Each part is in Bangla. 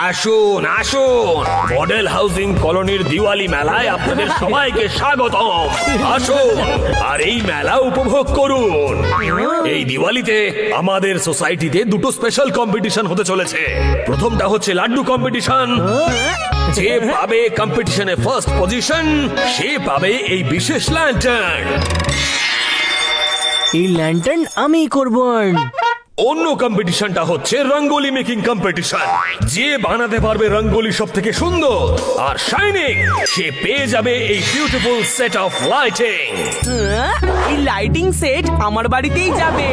আসুন আসুন, মডেল হাউজিং কলোনির দিওয়ালি মেলায় আপনাদের সবাইকে স্বাগতম। আসুন আর এই মেলা উপভোগ করুন। এই দিওয়ালিতে আমাদের সোসাইটিতে দুটো স্পেশাল কম্পিটিশন হতে চলেছে। প্রথমটা হচ্ছে লাড্ডু কম্পিটিশন। যে পাবে কম্পিটিশনে ফার্স্ট পজিশন সে পাবে এই বিশেষ ল্যান্টার্ন। এই ল্যান্টার্ন আমি করব। অন্য কম্পিটিশনটা হচ্ছে রঙ্গোলি মেকিং কম্পিটিশন। যে বানাতে পারবে রঙ্গোলি সব থেকে সুন্দর আর শাইনিং সে পেয়ে যাবে এই বিউটিফুল সেট অফ লাইটিং। এই লাইটিং সেট আমার বাড়িতেই যাবে।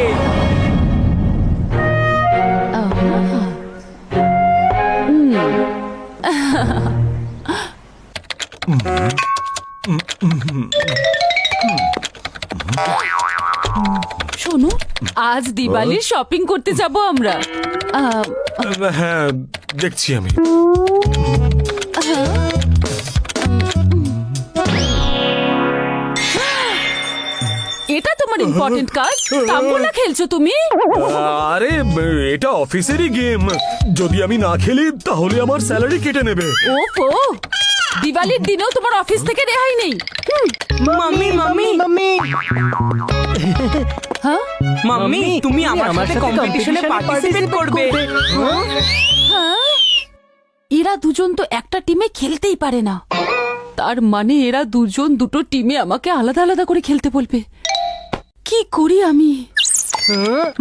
শোনো, আজ দিওয়ালির শপিং করতে যাব আমরা। হ্যাঁ দেখছি আমি। এটা তোমার ইম্পর্টেন্ট কাজ? তাম্বুলা খেলছো তুমি? আরে এটা অফিসেরই গেম, যদি আমি না খেলি তাহলে আমার স্যালারি কেটে নেবে। ওফো, দিওয়ালির দিনেও তোমার অফিস থেকে রেহাই নেই। মাম্মি মাম্মি মাম্মি হ্যাঁ মাম্মি, তুমি আমার সাথে কম্পিটিশনে পার্টিসিপেট করবে। হ্যাঁ, এরা দুজন তো একটা টিমে খেলতেই পারে না। তার মানে এরা দুজন দুটো টিমে আমাকে আলাদা আলাদা করে খেলতে বলবে। কি করি আমি?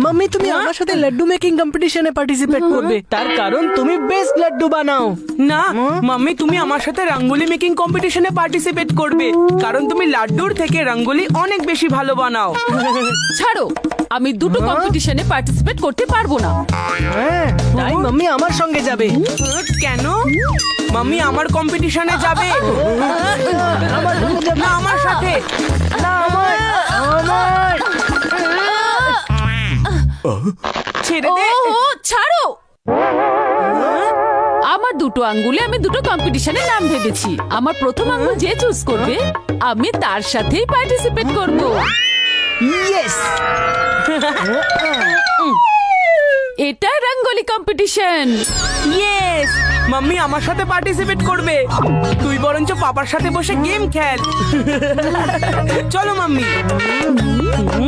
মাম্মি, তুমি আমার সাথে লাড্ডু মেকিং কম্পিটিশনে পার্টিসিপেট করবে, তার কারণ তুমি বেস্ট লাড্ডু বানাও। না মাম্মি, তুমি আমার সাথে রঙ্গোলি মেকিং কম্পিটিশনে পার্টিসিপেট করবে, কারণ তুমি লাড্ডুর থেকে রঙ্গোলি অনেক বেশি ভালো বানাও। ছাড়ো, আমি দুটো কম্পিটিশনে পার্টিসিপেট করতে পারবো না। হ্যাঁ, তাই মাম্মি আমার সঙ্গে যাবে। কেন? মাম্মি আমার কম্পিটিশনে যাবে না আমার সাথে? ছেড়ে দে। ওহো, ছাড়ো। আমার দুটো আঙ্গুলে আমি দুটো কম্পিটিশনে নাম ভেবেছি। আমার প্রথম আঙ্গুল যে চুজ করবে আমি তার সাথেই পার্টিসিপেট করব। ইয়েস, এটা রঙ্গোলি কম্পিটিশন। ইয়েস, মাম্মি আমার সাথে পার্টিসিপেট করবে। তুই বরঞ্চ পাপার সাথে বসে গেম খেল। চলো মাম্মি।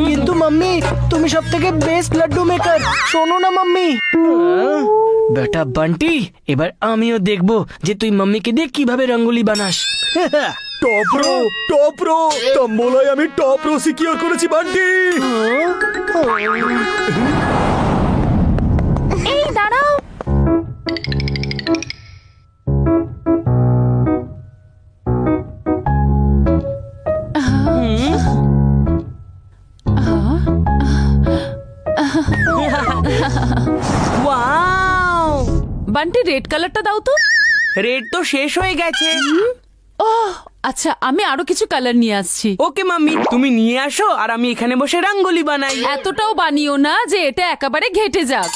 কিন্তু মাম্মি তুমি সব থেকে বেস্ট লাড্ডু মেকার, শোনো না মাম্মি। বেটা বান্টি, এবার আমিও দেখবো যে তুই মাম্মিকে দিয়ে কিভাবে রঙ্গোলি বানাস। টপ প্রো তম্বলায় আমি টপ প্রো সিকিউর করেছি বান্টি। এই দাঁড়াও, ওয়াও, বান্টি রেড কালারটা দাও তো। রেড তো শেষ হয়ে গেছে। ওহ আচ্ছা, আমি আরো কিছু কালার নিয়ে আসছি। ওকে মাম্মি, তুমি নিয়ে আসো আর আমি এখানে বসে রঙ্গোলি বানাই। এতটাও বানিও না যে এটা একেবারে ঘেটে যাক।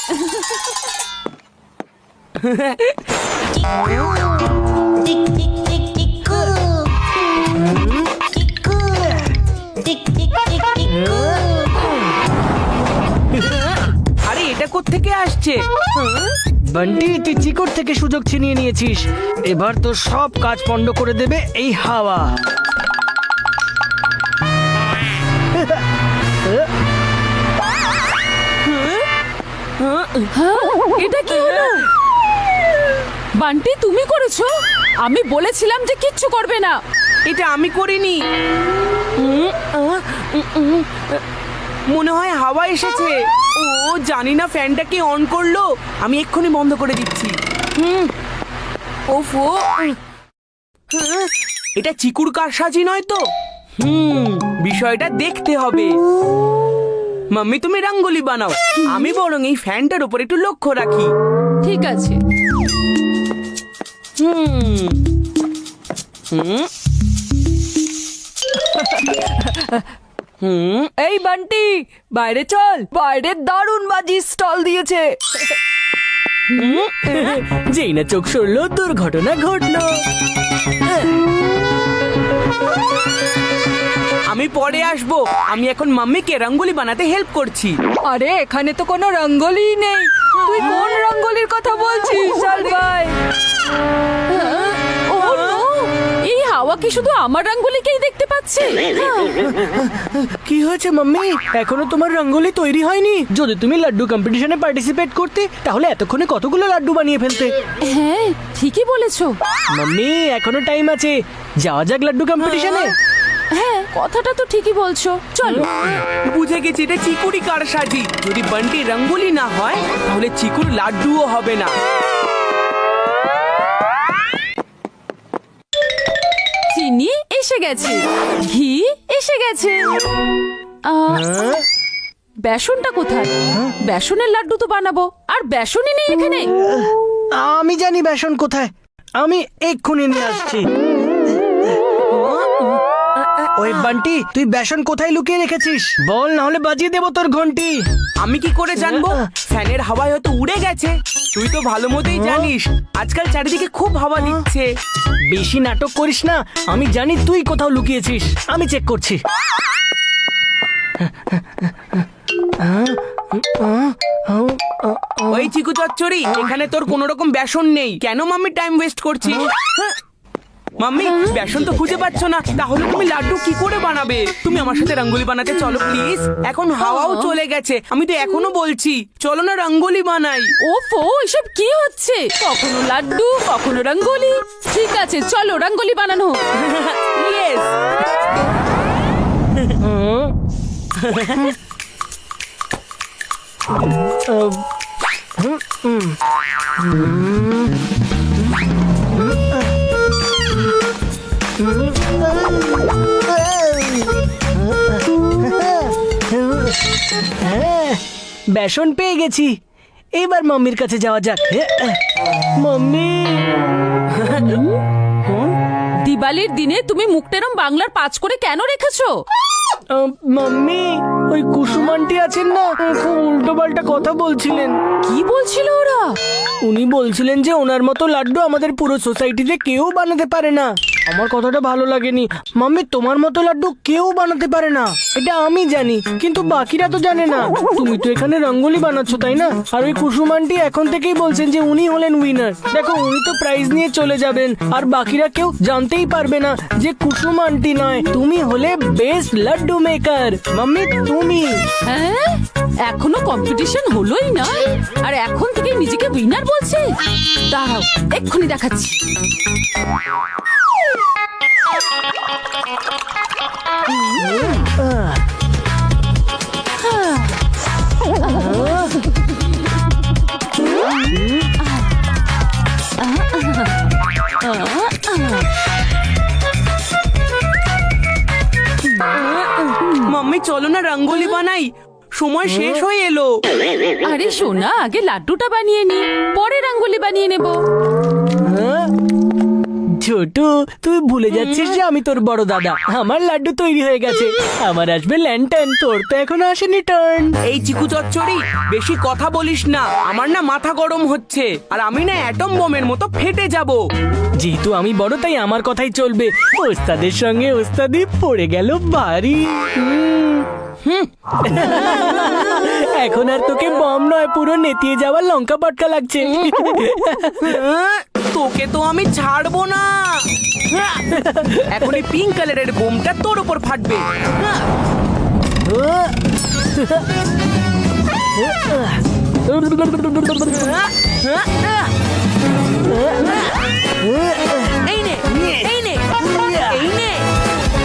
Tick tick tick Tiku Tiku tick tick tick Tiku. আরে এটা কোত্থেকে আসছে? বান্টি, তুই চিকর থেকে সুযোগ ছিনিয়ে নিয়েছিস। এবার তো সব কাজ পণ্ড করে দেবে এই হাওয়া। এটা কি হলো? বান্টি তুমি করেছো? আমি বলেছিলাম যে কিচ্ছু করবে না। এটা আমি করিনি। মনে হয় হাওয়া এসেছে। ও জানি না ফ্যানটা কি অন করলো। আমি এক্ষুনি বন্ধ করে দিচ্ছি। ওফো, এটা চিকুর কারসাজি নয় তো? বিষয়টা দেখতে হবে। মাম্মি তুমি রঙ্গোলি বানাও, আমি বরং এই ফ্যানটার উপর একটু লক্ষ্য রাখি। ঠিক আছে। এই বান্টি, বাইরে চল। বাইরে দারুণ বাজি স্টল দিয়েছে। যেই না চোখ সরলো দুর্ঘটনা ঘটলো। আমি পরে আসবো। আমি এখন মাম্মিকে রঙ্গোলি বানাতে হেল্প করছি। আরে এখানে তো কোনো রঙ্গোলি নেই, তুই কোন রঙ্গোলির কথা বলছিস? চল ভাই। ও নো, এই হাওয়া কি শুধু আমার রঙ্গোলিকেই দেখতে পাচ্ছে? কি হয়েছে মাম্মি? এখনো তোমার রঙ্গোলি তৈরি হয়নি? যদি তুমি লাড্ডু কম্পিটিশনে পার্টিসিপেট করতে তাহলে এতক্ষণে কতগুলো লাড্ডু বানিয়ে ফেলতে। হ্যাঁ ঠিকই বলেছো। মাম্মি এখনো টাইম আছে, যাওয়া যাক লাড্ডু কম্পিটিশনে। হ্যাঁ কথাটা তো ঠিকই বলছো, চলো। বুঝে গেছি, এটা চিকুরি কারসাজি। যদি বান্টি রঙ্গোলি না হয় তাহলে চিকুর লাড্ডুও হবে না। চিনি এসে গেছে, ঘি এসে গেছে, বেসনটা কোথায়? বেসনের লাড্ডু তো বানাবো, আর বেসনই নেই এখানে। আমি জানি বেসন কোথায়, আমি এক্ষুনি নিয়ে আসছি। ওই বান্টি, তুই বেসন কোথায় লুকিয়ে রেখেছিস? বল, না হলে বাজিয়ে দেবো তোর ঘন্টি। আমি কি করে জানবো? ফ্যানের হাওয়ায় হয়তো উড়ে গেছে। তুই তো ভালো মতোই জানিস আজকাল চারিদিকে খুব হাওয়া দিচ্ছে। বেশি নাটক করিস না, আমি জানি তুই কোথাও লুকিয়েছিস। আমি চেক করছি। ওই চিকু চচ্চড়ি, এখানে তোর কোনো রকম বেসন নেই। কেন মাম্মি টাইম ওয়েস্ট করছিস? মাম্মি বেসন তো খুঁজে পাচ্ছ না, তাহলে তুমি লাড্ডু কি করে বানাবে? তুমি আমার সাথে রঙ্গোলি বানাতে চলো প্লিজ। এখন হাওয়াও চলে গেছে, আমি তো এখনো বলছি চলো না রঙ্গোলি বানাই। ওফো, এসব কি হচ্ছে? কখনো লাড্ডু কখনো রঙ্গোলি। ঠিক আছে চলো রঙ্গোলি বানানো হোক। ইয়েস। বেসন পেয়ে গেছি, এবার মাম্মির কাছে যাওয়া যাক। মাম্মি, দিওয়ালির দিনে তুমি মুখটেরম বাংলার পাঁচ করে কেন রেখেছো? মাম্মি, ওই কুসুম আন্টি আছেন না, খুব উল্টো পাল্টা কথা বলছিলেন। কি বলছিল ওরা? উনি বলছিলেন যে ওনার মতো লাড্ডু আমাদের পুরো সোসাইটিতে কেউ বানাতে পারে না। আমার কথাটা ভালো লাগেনি। মাম্মি, তোমার মতো লাড্ডু কেউ বানাতে পারে না, এটা আমি জানি, কিন্তু বাকিরা তো জানে না। তুমি তো এখানে রঙ্গোলি বানাচ্ছ, তাই না? আর ওই কুসুম আন্টি এখন থেকেই বলছেন যে উনি হলেন উইনার। দেখো, উনি তো প্রাইজ নিয়ে চলে যাবেন, আর বাকিরা কেউ জানতেই পারবে না যে কুসুম আন্টি নয়, তুমি হলে বেস্ট লাড্ডু মেকার। মাম্মি, তুমি। হ্যাঁ, এখনো কম্পিটিশন হলোই না, আর এখন থেকে নিজেকে উইনার বলছে। দাঁড়াও, এক্ষুনি দেখাচ্ছি। মাম্মি চলো না রঙ্গোলি বানাই, সময় শেষ হয়ে এলো। আরে সোনা, আগে লাড্ডুটা বানিয়ে নি, পরে রঙ্গোলি বানিয়ে নেব। ছোটু, তুই ভুলে যাচ্ছিস যে আমি তোর বড় দাদা। আমার লাড্ডু তৈরি হয়ে গেছে, আমার আসবে ল্যান্টার্ন, তোর তো এখনো আসেনি টার্ন। এই চিকু চচ্চড়ি, বেশি কথা বলিস না, আমার না মাথা গরম হচ্ছে, আর আমি না অ্যাটম বোমের মতো ফেটে যাব। যেহেতু আমি বড়, তাই আমার কথাই চলবে। ওস্তাদের সঙ্গে ওস্তাদি পড়ে গেল ভারী। এখন আর তোকে বম নয়, পুরো নেতিয়ে যাওয়ার লঙ্কা পটকা লাগছে। তোকে তো আমি ছাড়বো না। এখন এই পিঙ্ক কালারের বোমটা তোর উপর ফাটবে। এই নে, এই নে, এই নে।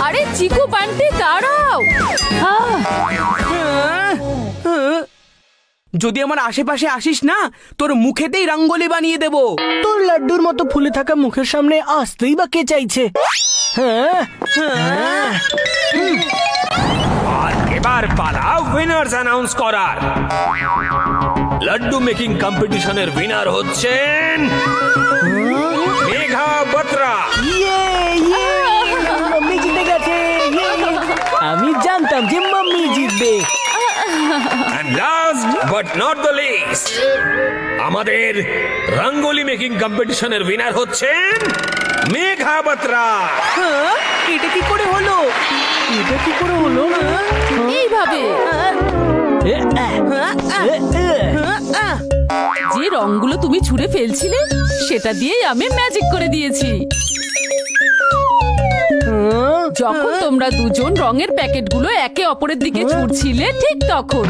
আরে চিকু বান্টি, দাঁড়াও। যদি আমার আশেপাশে আসিস না, তোর মুখেতেই রঙ্গোলি বানিয়ে দেব। তোর লাড্ডুর মতো ফুলে থাকা মুখের সামনে আসতেই বা কে চাইছে? হ্যাঁ, আর এবার পালা উইনার্স অ্যানাউন্স করার। লাড্ডু মেকিং কম্পিটিশনের উইনার হচ্ছেন মেঘা বত্রা। ইয়ে, ইয়ে, মাম্মি জিতে গেছে। ইয়ে। আমি জানতাম যে মাম্মি জিতবে। And last but not the least, আমাদের রঙ্গোলি মেকিং কম্পিটিশনের উইনার হচ্ছেন মেঘা বাত্রা। হ্যাঁ? এটা কি করে হলো? এটা কি করে হলো? এইভাবে যে রংগুলো তুমি ছুঁড়ে ফেলছিলে সেটা দিয়েই আমি ম্যাজিক করে দিয়েছি। যখন তোমরা দুজন রঙের প্যাকেটগুলো একে অপরের দিকে ছুঁড়ছিলে ঠিক তখন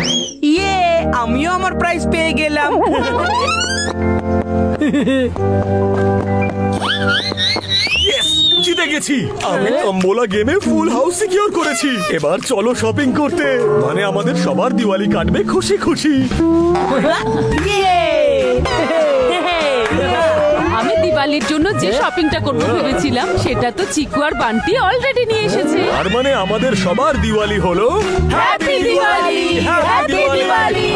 ইয়ে, আমিও আমার প্রাইজ পেয়ে গেলাম। Yes, জিতে গেছি। আমি টম্বোলা গেমে ফুল হাউস সিকিউর করেছি। এবার চলো শপিং করতে, মানে আমাদের সবার দিওয়ালি কাটবে খুশি খুশি। আমি দিওয়ালির জন্য যে শপিংটা করতে ভেবেছিলাম সেটা তো চিকু আর বান্টি অলরেডি নিয়ে এসেছে। আর মানে আমাদের সবার দিওয়ালি হলো হ্যাপি দিওয়ালি! হ্যাপি দিওয়ালি!